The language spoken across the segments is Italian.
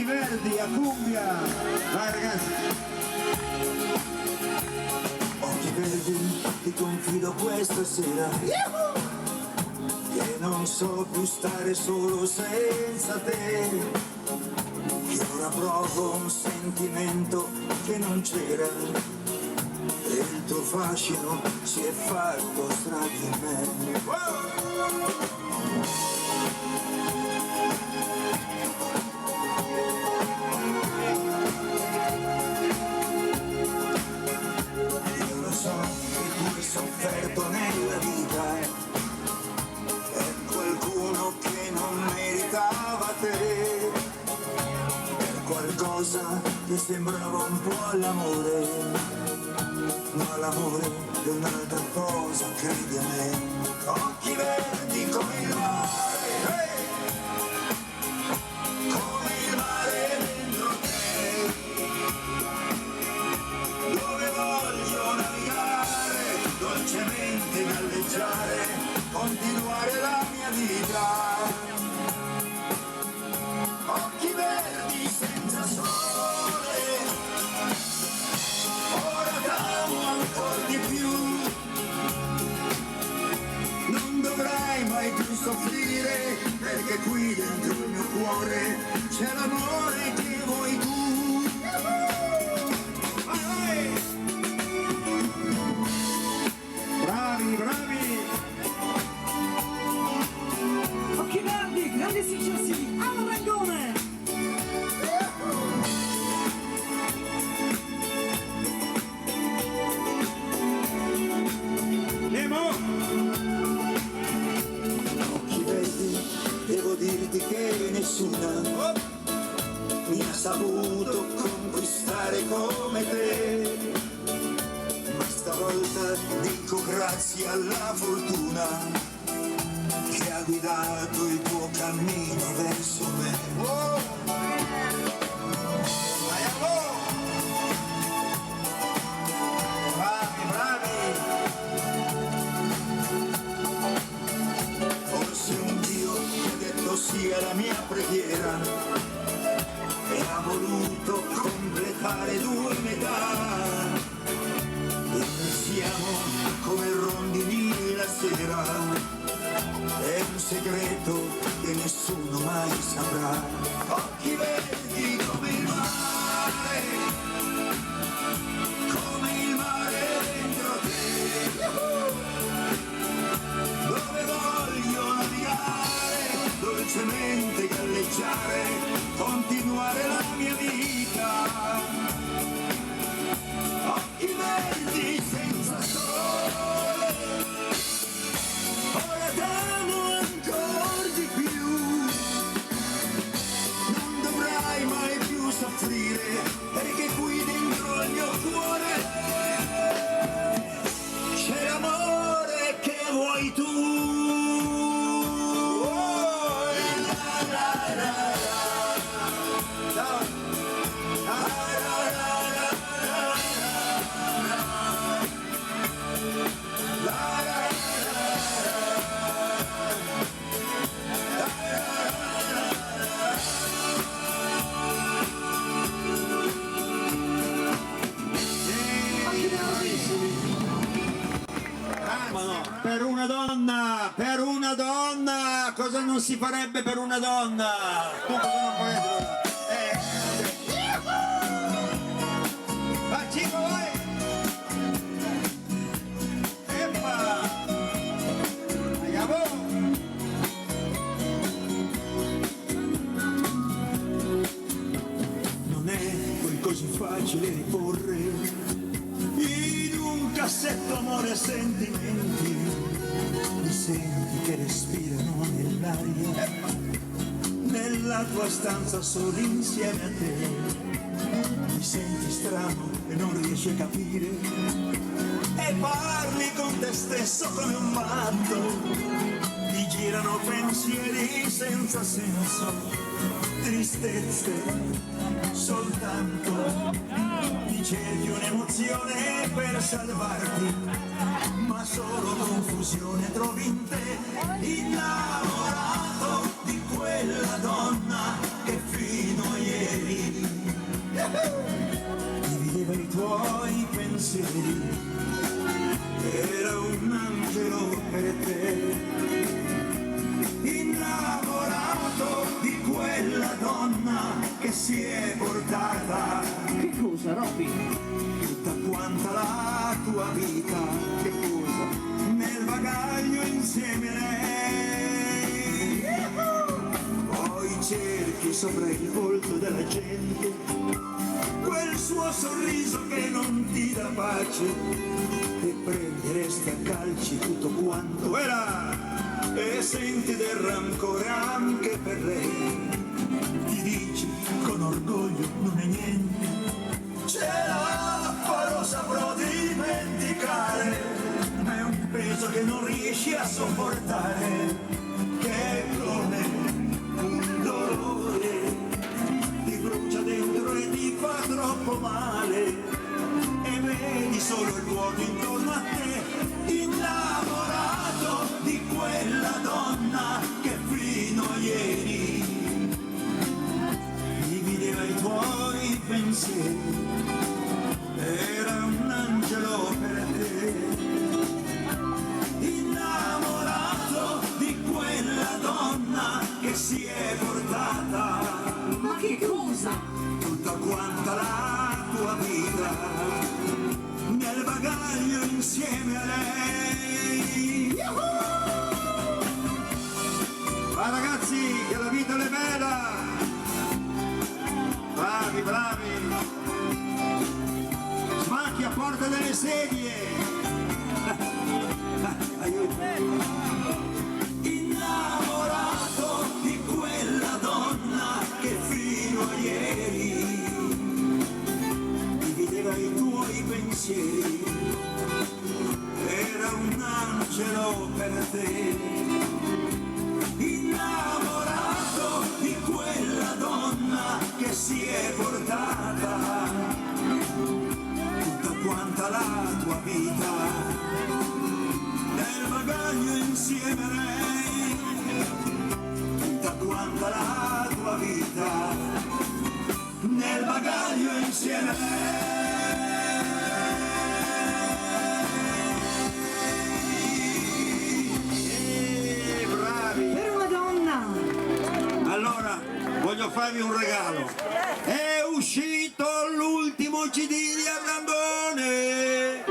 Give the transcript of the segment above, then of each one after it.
Verdi a cumbia. Vai ragazzi. Occhi verdi, ti confido questa sera che non so più stare solo senza te, che ora provo un sentimento che non c'era e il tuo fascino si è fatto strada in me. Sofferto nella vita per qualcuno che non meritava te, per qualcosa che sembrava un po' l'amore, ma l'amore è un'altra cosa, credi a me. Occhi verdi come il mare, come il mare dentro te, dove voglio navigare, dolcemente galleggiare, continuare la mia vita. Occhi verdi senza sole, ora t'amo ancora di più. Non dovrai mai più soffrire, perché qui dentro il mio cuore c'è l'amore che vuoi tu. Bravi, bravi! Occhi verdi, grandi successi, alla Rangone! Nemo! Occhi verdi, devo dirti che nessuna mi ha saputo conquistare come te. Stavolta dico grazie alla fortuna che ha guidato il tuo cammino verso me. Bravi, bravi! Forse un Dio mi ha detto sì alla mia preghiera e ha voluto completare due metà. Siamo come rondini la sera, è un segreto che nessuno mai saprà. Occhi verdi come il mare dentro te, dove voglio navigare, dolcemente galleggiare, continuare la mia vita. Occhi verdi senza sole, ora t'amo ancora di più. Non dovrai mai più soffrire, perché qui dentro il mio cuore c'è l'amore che vuoi tu. Per una donna, cosa non si farebbe per una donna? Tu cosa non faresti? Vai Cico, vai! Eppa! Andiamo! Non è poi così facile riporre in un cassetto amore e sentimenti. Mi senti che respirano nell'aria, nella tua stanza solo insieme a te. Mi senti strano e non riesci a capire, e parli con te stesso come un matto. Ti girano pensieri senza senso, tristezze soltanto. Ti cerchi un'emozione per salvarti, ma solo confusione trovi in te. Innamorato di quella donna che fino a ieri pensieri, era un angelo per te, innamorato di quella donna che si è portata Che cosa, Robby? tutta quanta la tua vita, che cosa, nel bagaglio insieme a lei. Poi cerchi sopra il volto della gente quel suo sorriso che non ti dà pace, e prenderesti a calci tutto quanto era, e senti del rancore anche per lei. Ti dici con orgoglio non è niente, ce la farò, saprò dimenticare, ma è un peso che non riesci a sopportare, che è come un dolore, ti brucia dentro e ti fa troppo male, e vedi solo il vuoto intorno a te, innamorato di quella donna che fino a ieri divideva i tuoi pensieri, era un angelo per te, innamorato di quella donna che si è portata Ma che cosa? tutta quanta la tua vita nel bagaglio insieme a lei. Ma ragazzi, che la vita è bella! Bravi, bravi! Smacchi a porta delle sedie! Aiuto. Innamorato di quella donna che fino a ieri divideva i tuoi pensieri, era un angelo per te, innamorato di quella donna che si è portata tutta quanta la tua vita nel bagaglio insieme a lei, tutta quanta la tua vita nel bagaglio insieme a lei. Bravi! Per una donna! Allora, voglio farvi un regalo. È uscito l'ultimo CD di Arlandone!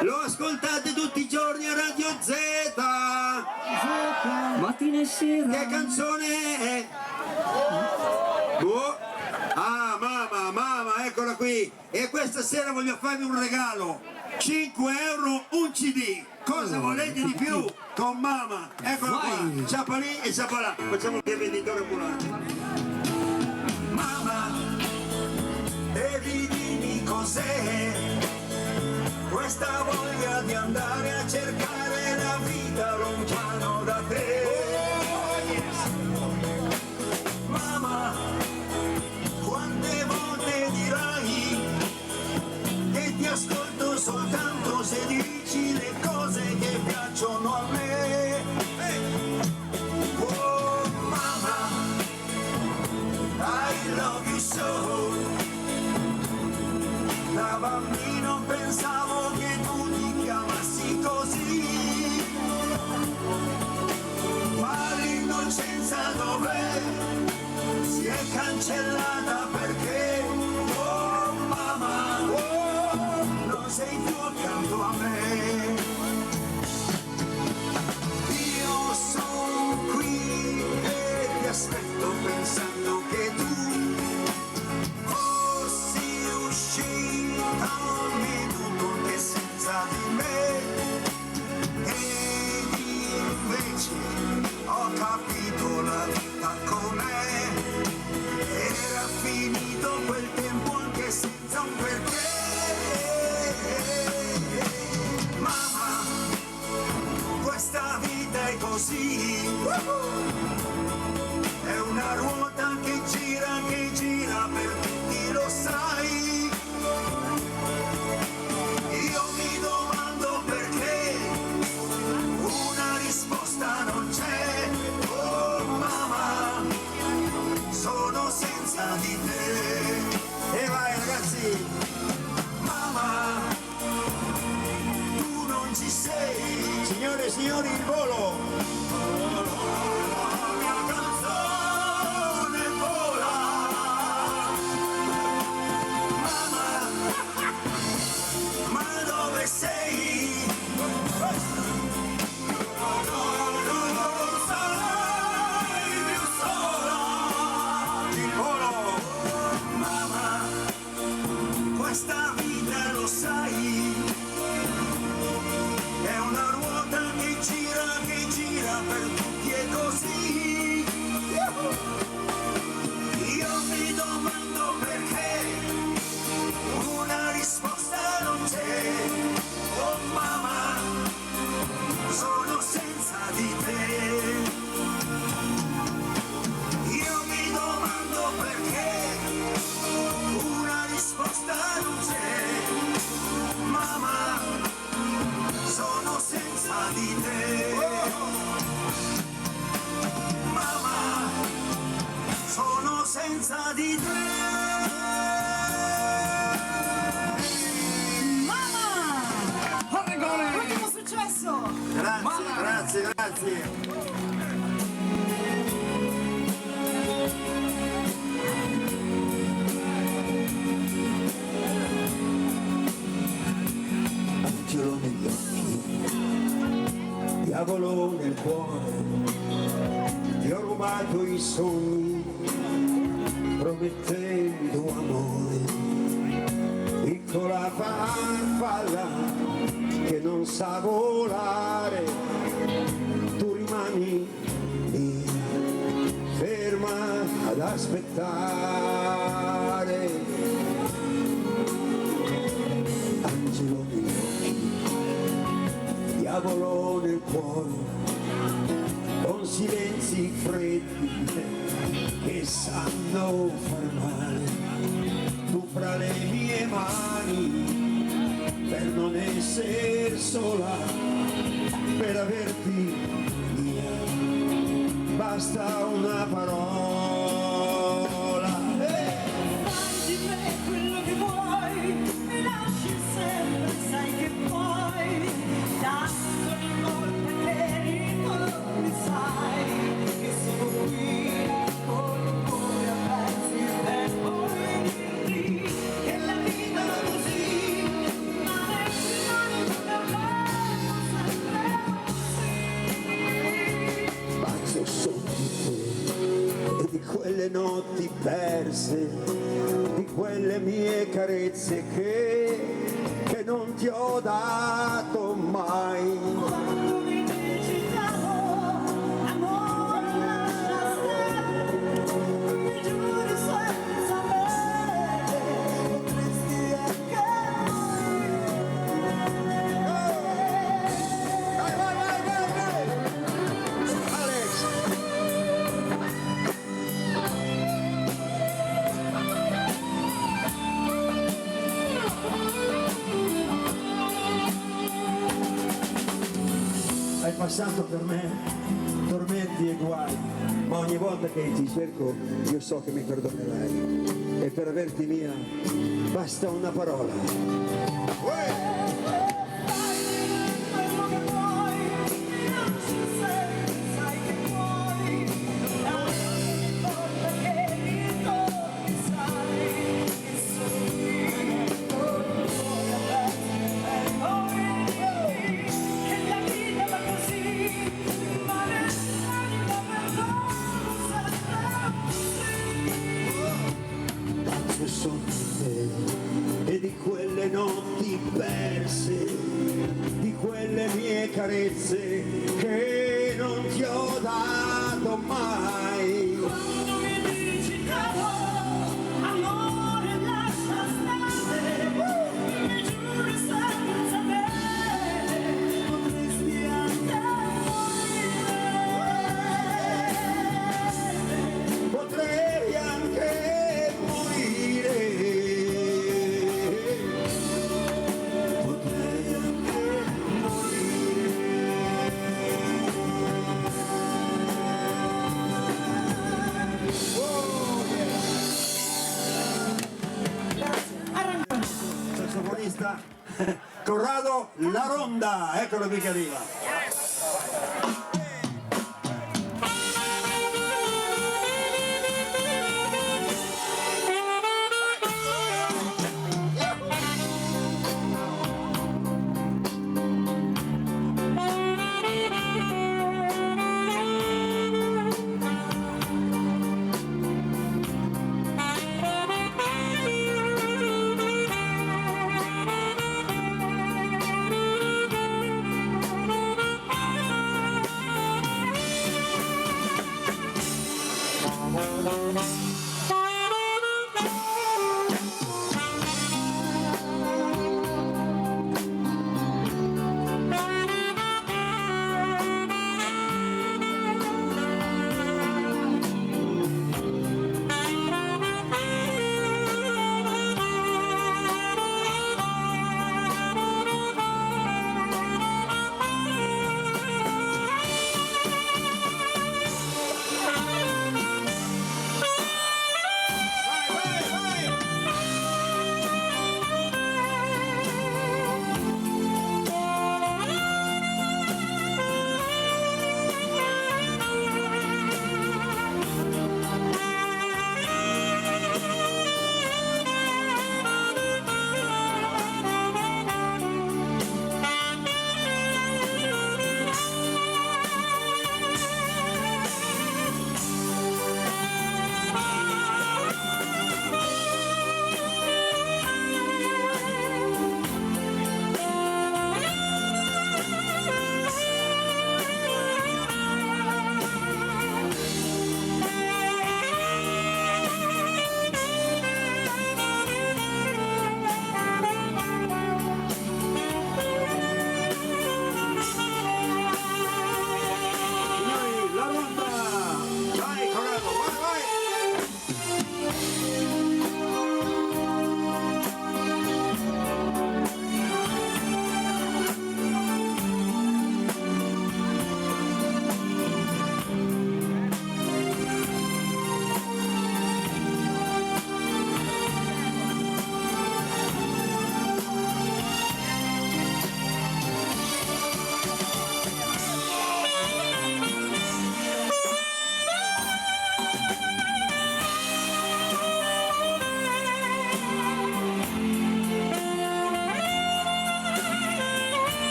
Lo ascoltate tutti i giorni a Radio Z! Mattina e sera! Che canzone è? Boh. Ah, mamma, eccola qui! E questa sera voglio farvi un regalo! 5 euro un CD! Cosa volete di più? Con mamma! Eccola qua! Ciapa lì e ciapa là! Facciamo il venditore ambulante! mamma, e dimmi cos'è questa voglia di andare a cercare la vita lontano da te. Mamma, quante volte dirai che ti ascolto soltanto se dici le cose che piacciono a me. Oh mamma, I love you so. Da bambino pensavo che tu ti chiamassi così, ma l'innocenza dov'è? Si è cancellata perché, oh mamma, oh, non sei più accanto a me. Io sono qui e ti aspetto pensando che tu fossi uscita un minuto e senza di me, ed invece ho capito la vita com'è, era finito quel tempo anche senza un perché. Mamma, questa vita è così, è una ruota che gira per tutti, lo sai. Io mi domando perché una risposta non c'è. Oh mamma, sono senza di te. E vai ragazzi! signori, il volo. La mia canzone vola. Mamma, ma dove sei? Non sarai più sola. Il volo. Mamma, questa vita lo sai, è una ruota che gira per tutti e così. Io mi domando perché una risposta non c'è. Oh mamma, sono senza di te. Io mi domando perché una risposta non c'è. Mamma, sono senza di te. Mamma, sono senza di te. Mamma! Ultimo successo! Grazie, grazie. Angelo negli occhi, diavolo nel cuore, ti ho rubato i sogni, promettendo amore. Piccola farfalla che non sa volare, tu rimani lì, ferma ad aspettare. Angelo negli occhi, diavolo nel cuore, con silenzi freddi che sanno far male. Tu fra le mie mani, per non essere sola, per averti mia, basta una parola. Fai di me quello che vuoi, mi lasci sempre, sai che puoi. Tanto di volte che ritorni, sai che sono qui, con il cuore a pezzi per poi dirti che la vita è così, ma le mani non avranno sempre così. Bacio sotto di te e di quelle notti perse, di quelle mie carezze che non ti ho dato mai. Quando mi dici ciao, amore, lascia stare, mi giuri senza me, potresti anche Vai, vai, vai, vai, vai! Alex! Hai passato per me tormenti e guai, ma ogni volta che ti cerco io so che mi perdonerai. E per averti mia basta una parola. quello che vuoi, mi lasci sempre, sai che puoi. Ogni volta che ritorni, sai che sono qui, con il cuore a pezzi per poi dirti che la vita va così, ma le mani non verranno sempre così. Bacio sotto te e di quelle notti perse, di quelle mie carezze che non ti ho dato mai. Quando mi dici ciao, amore, lascia stare, mi giuri senza me, potresti anche morire. Potrei anche morire. Potrei anche Sassofonista Corrado La Ronda, eccolo qui che arriva.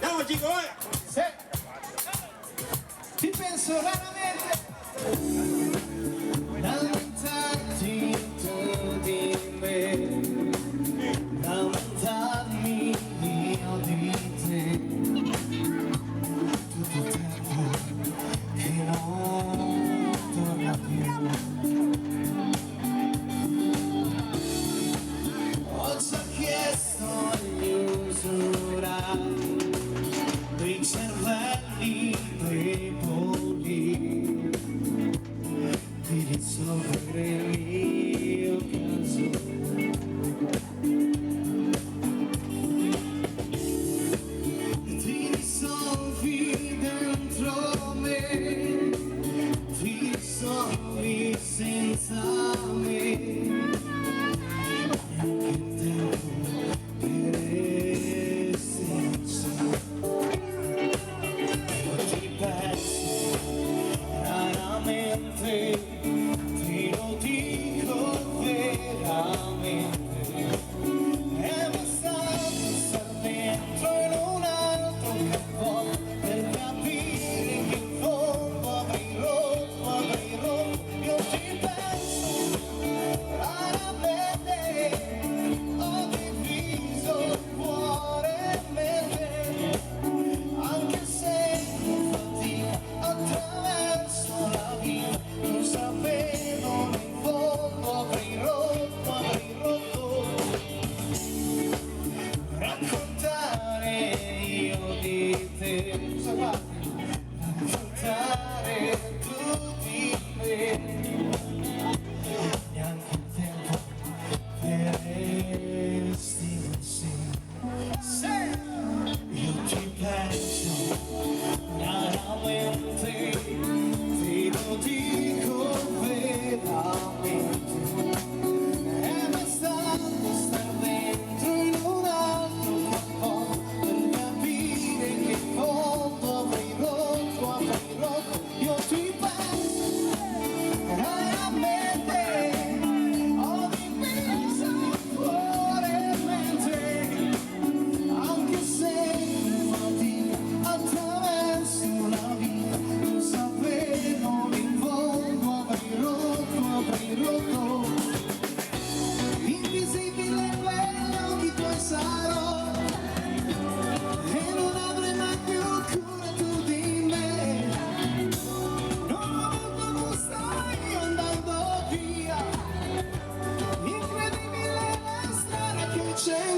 Andiamo Gico, vai! Sì. Ti penso raramente, lamentarti tu di me, lamentarmi io di te, tutto il tempo che non torna più. Ho già chiesto agli usurai dei cervelli deboli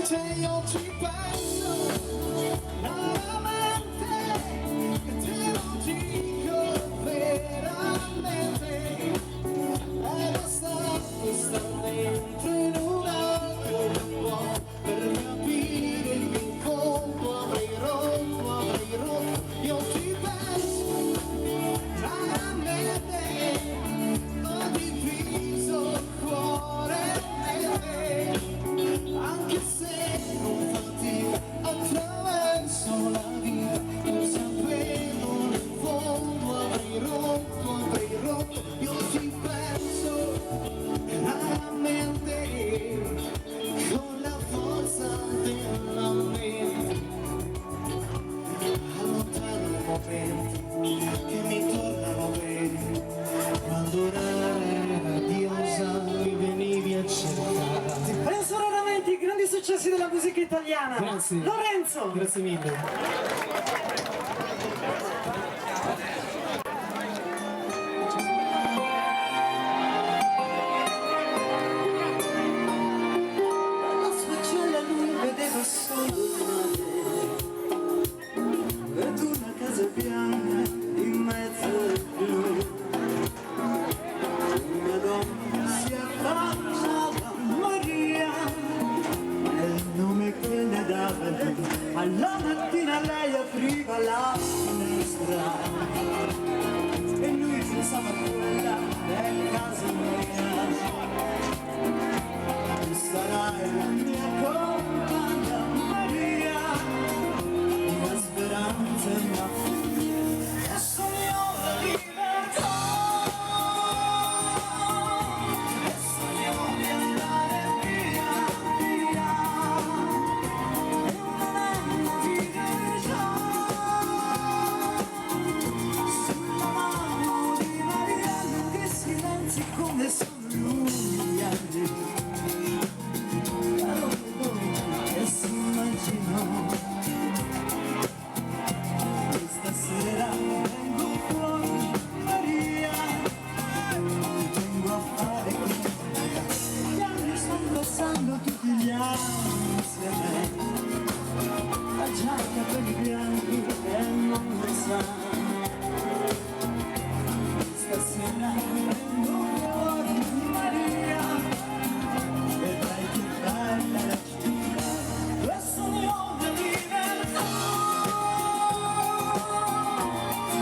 raramente io ci penso, raramente, e te lo dico veramente, è bastato stare dentro in un altro po' per capire che in conto avrei rotto, io ci penso, raramente, ho diviso il cuore e te, anche se non fatica attraverso la vita, io sapevo nel fondo avrei rotto, io ci penso, raramente, con la forza della mente, allontano i momenti che mi tornano bene, quando radiosa mi venivi a cercare. Penso raramente ai grandi successi della musica italiana. Grazie. Lorenzo! Grazie mille. Dalla sua cella lui vedeva solo il mare ed una casa bianca in mezzo al blu. Una donna si affacciava, Maria, è il nome che ne dava lui. Alla mattina lei apriva la finestra e lui pensava a quella è casa mia. Sarai la mia compagna Maria, la speranza è una e sogno la libertà, e sogno di andare via, via, e un anno vivere già sulla mano di Maria, lunghi silenzi come sono lunghi anni. E si immaginò questa sera vengo fuori Maria, vengo a fare qui. Gli anni stanno passando, tutti gli anni insieme, ha già i capelli bianchi e non lo sa. Stasera vengo fuori Maria, vedrai che bella la città, questo mio di libertà,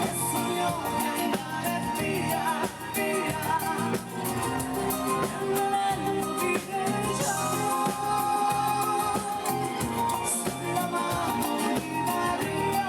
questo mio di andare via, via, e volendo vivere già sulla mano di Maria.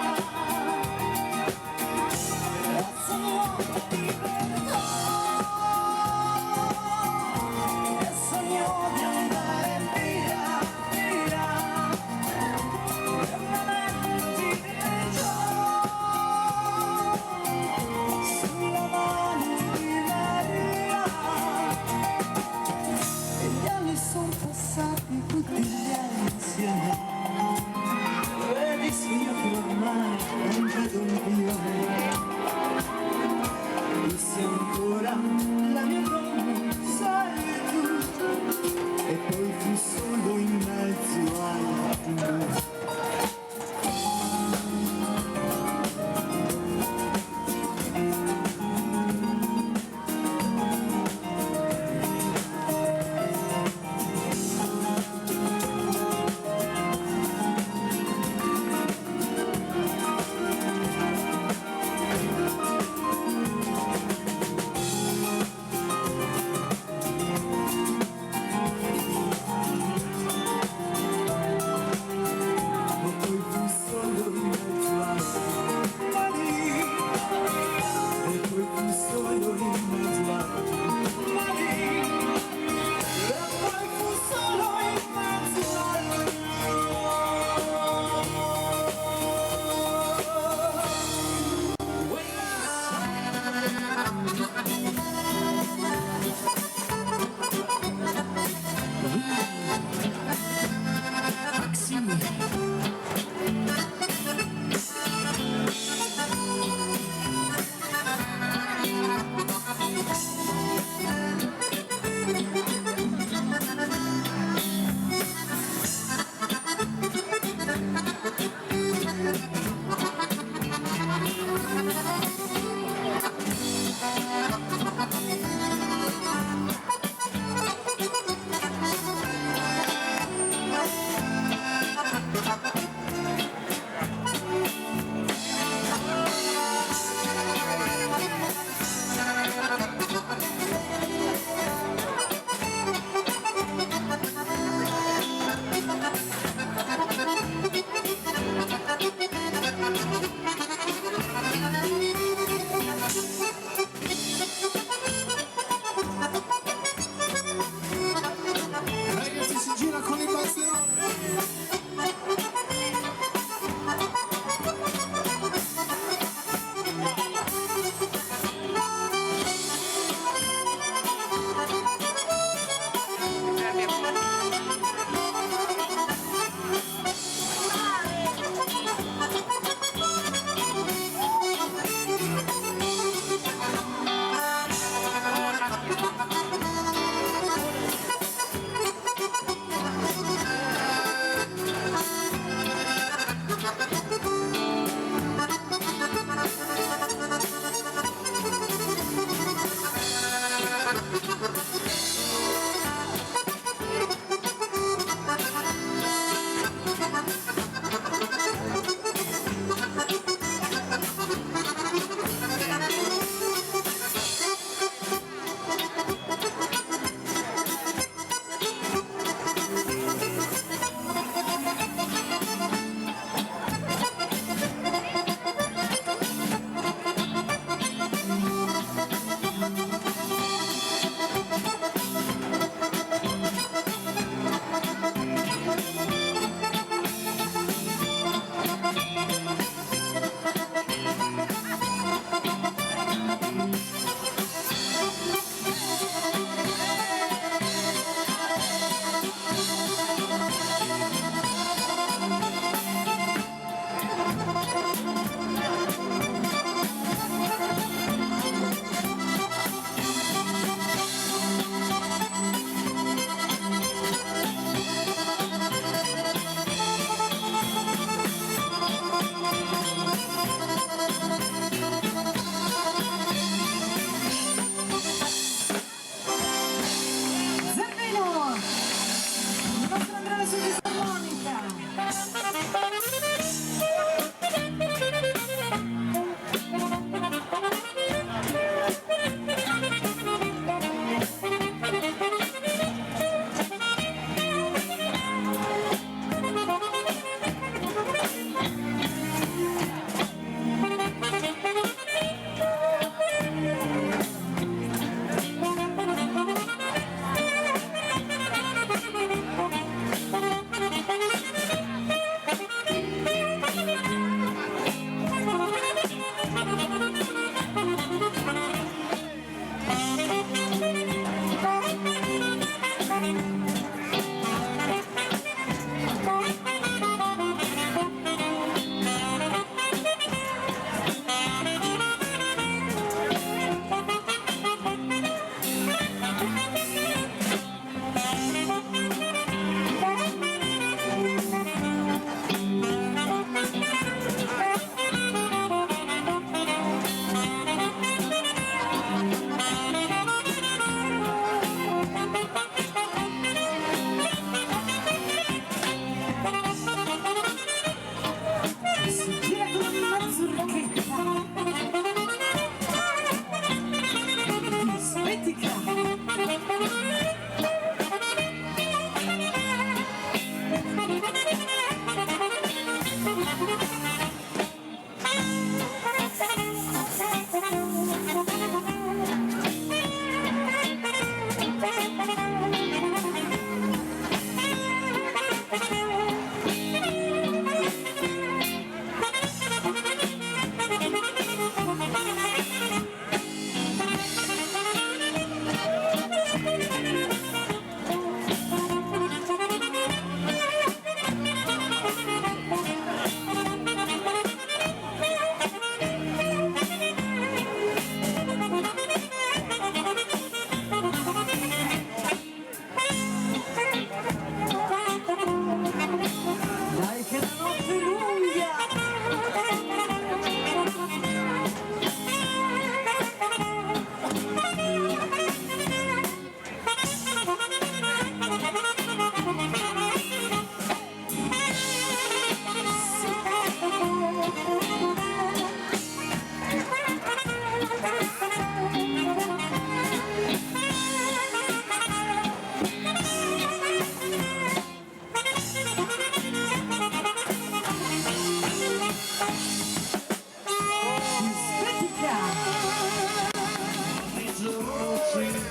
la sua fisarmonica.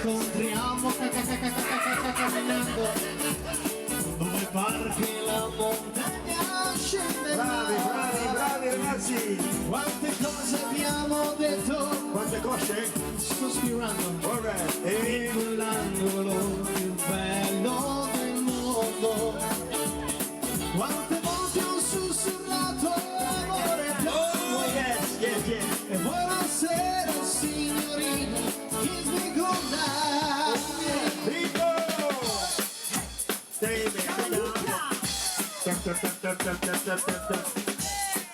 Incontriamo camminando dove pare che la montagna scende. Bravi ragazzi. Quante cose abbiamo detto, Quante cose? sospirando Alright. in quell'angolo più bello del mondo. Quante volte ho sussurrato amore Oh yes, yes, yes. e buonasera signorina, kiss me goodnight. Rico!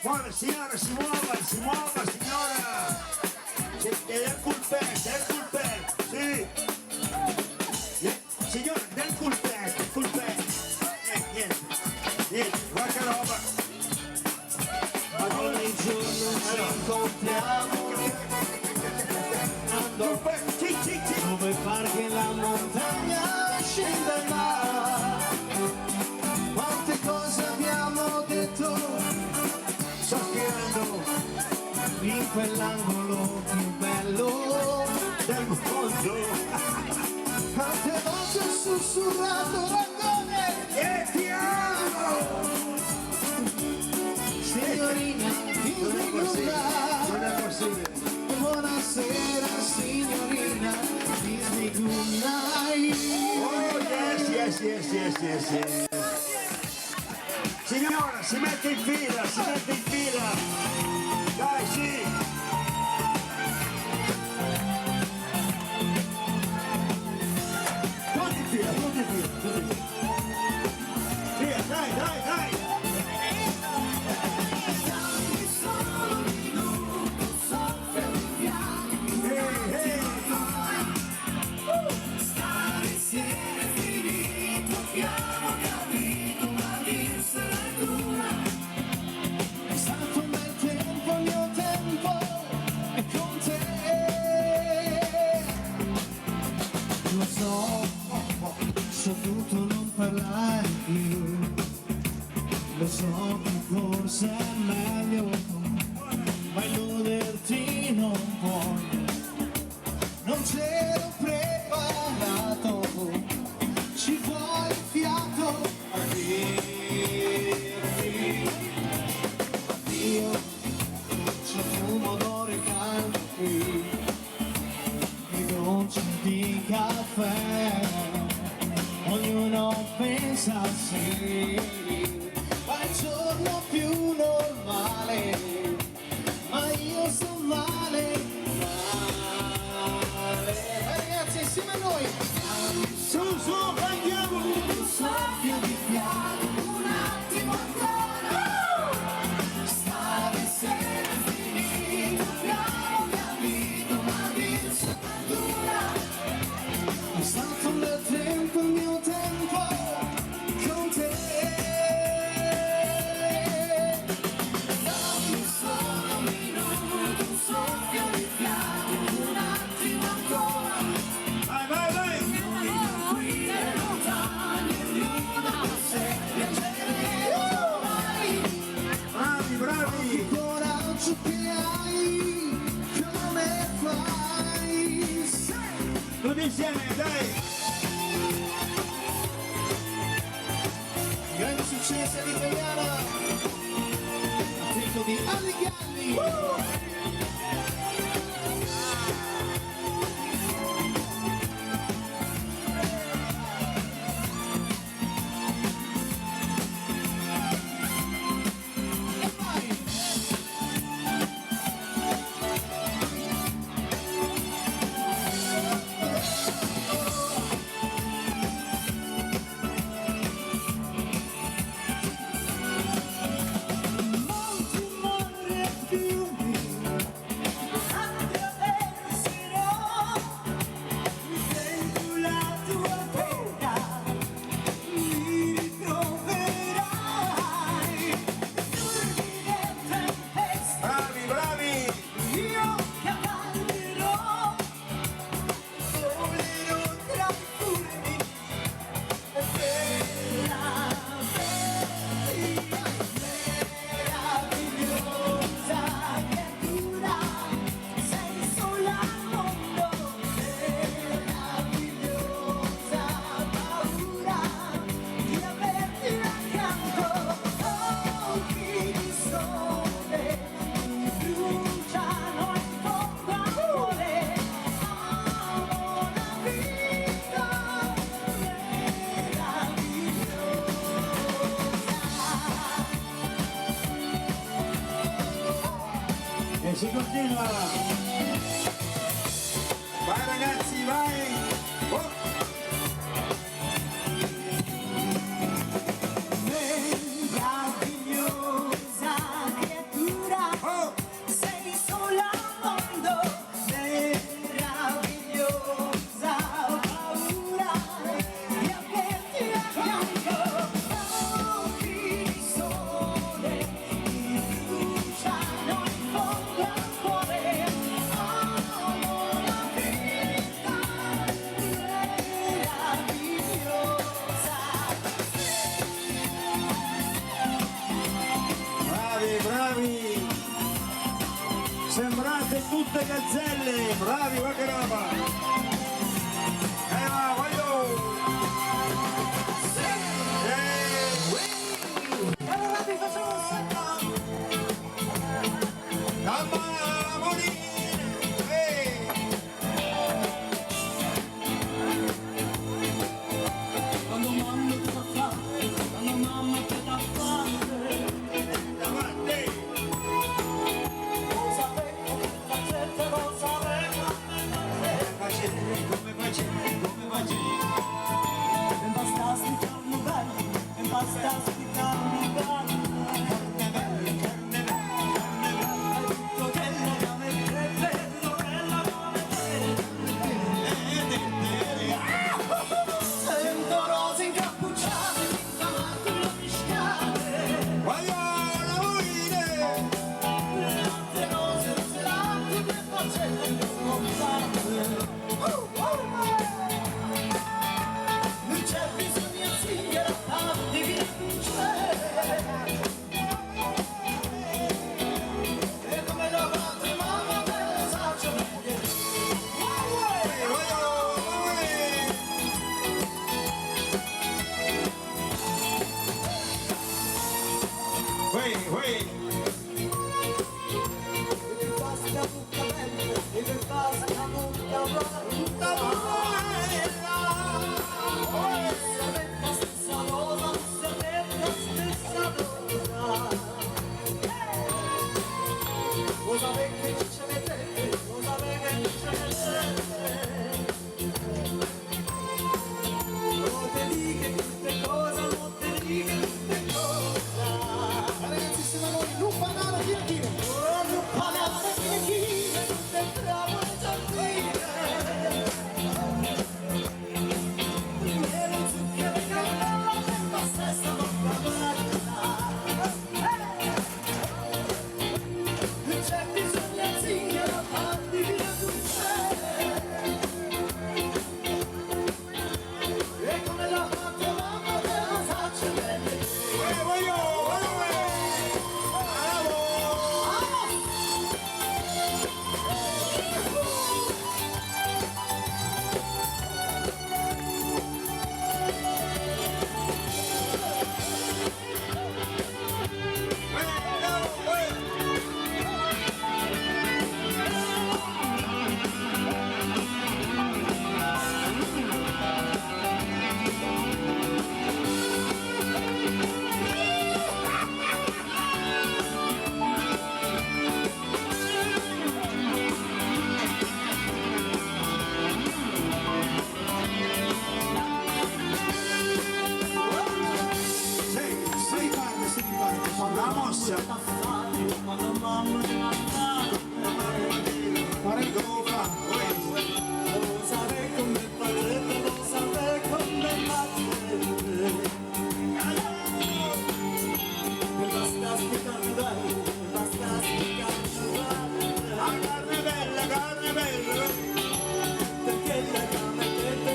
Muove signora, si muova signora! Del culpet, sì! Signora, del culpet! Niente, guarda roba! Ogni giorno ci incontriamo dove pare che la montagna scenda in mare. Quante cose abbiamo detto, Sospirando in quell'angolo più bello del mondo! quante volte ho sussurrato l'angolo. E ti amo! Signorina, kiss me goodnight. Non è possibile! Buonasera signorina, kiss me goodnight. Oh yes! Signora, si mette in fila! Dai, sì! Tutti in fila! Via, dai! più. Lo so che forse è meglio, ma illuderti non puoi. Non c'ero preparato, ci vuole fiato a dirti addio. C'è fumo odore caldo qui, i gocce di caffè, ognuno pensa a sé, ma è il giorno più normale, ma io sto male, male. Ragazzi, insieme a noi, Su, su, andiamo! Un soffio di fiato, un attimo ancora. Stare sempre finito, abbiamo capito, ma vince dura. è stato un bel tempo, il mio tempo con te. Dammi solo un minuto, un soffio di fiato, un attimo ancora. Vai, vai, vai! Qui e lontani, ognuno a sé, piangeremo mai. Bravi, bravi! Coraggio che hai, come fai? Tutti insieme, dai! Grande successo all'italiana, a tempo di Ali Galli. E vai! Monti, mare e fiumi attraverserò, sento la tua pena, mi ritroverai. Turbine e tempeste, Bravi, bravi! io cavallerò, volerò tra i fulmini e bella, meravigliosa creatura, sei sola al mondo, meravigliosa paura di averti accanto. Occhi di sole mi bruciano in fondo al cuore, amo la vita meravigliosa. E si continua! Vai ragazzi, vai! Oh. Meravigliosa creatura, Oh. sei sola al mondo, meravigliosa paura di averti accanto. Occhi di sole mi bruciano in fondo al cuore, amo la vita meravigliosa. Bravi, bravi! Sembrate tutte gazzelle! Bravi, ma che roba! Va, voglio! Allora vi facciamo un salto. Mamma, morire! Quando mamma ti fa fare, quando mamma ti dà fare, Davanti! lo sapevo, facete lo sapevo. Come facevi? E bastasti carne bella, e bastasti carne bella. Tutto quello che a me crede, sorella come te. Sento rose incappucciate, infamate le mischiate. Voglio la morire! Le altre rose zelate, che faccende che sono fatte. Non c'è bisogno di Ragazzi, siamo noi, Lupanaro Bianchino. Lupanaro Bianchino, tutte bravo e gentile. E non zucchero e cannella, la stessa bocca c'è bisogno zingaro, parti via e come la fatto mamma te la faccio bene. La mossa. Parenzo lo fa. Lo saprei come padre, lo saprei come madre. Basta aspettare, basta aspettare. Carne bella. Perché la cama è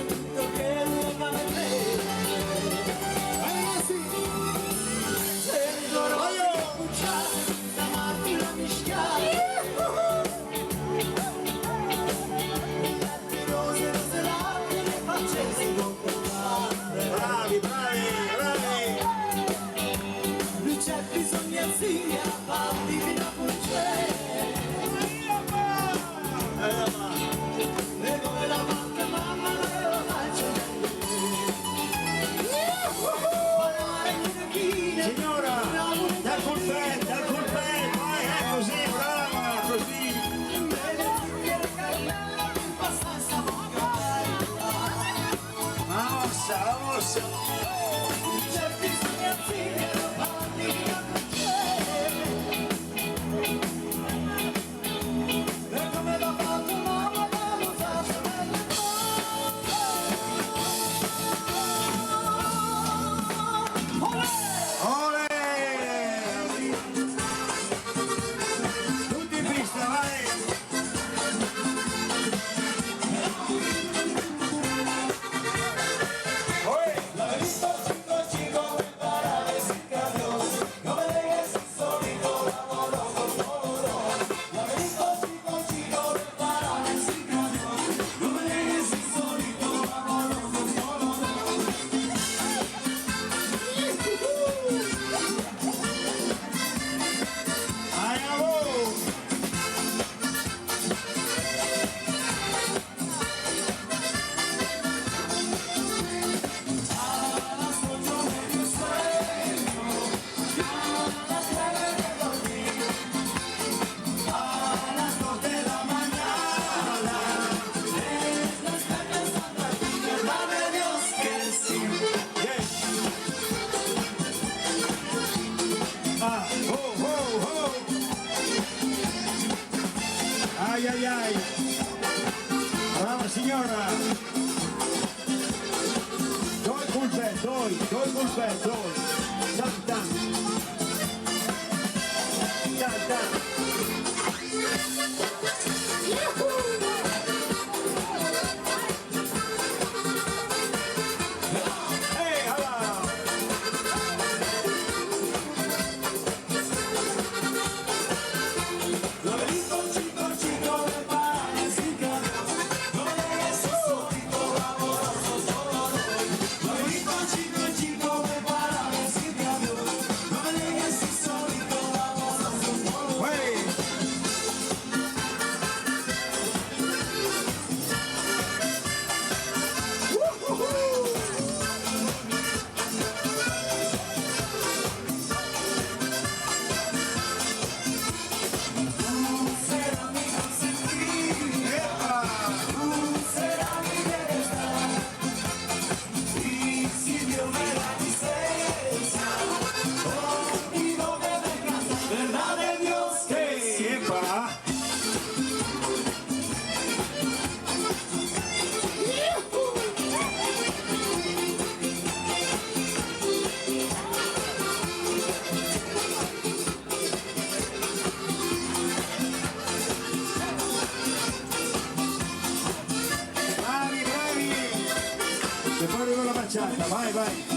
tutto che la cama è Ragazzi, da Marti la mischiare. Rose l'acqua le facesse non provare. Bravi. Non c'è bisogno di farti fino a pucciare. E come la manca mamma la faccio Signora, dal colpetto, vai, è così, brava, così. La mossa. Olè! Tutti in pista, vai! Ai. Brava signora. Doi colpet, doi. Tan. vai, vai.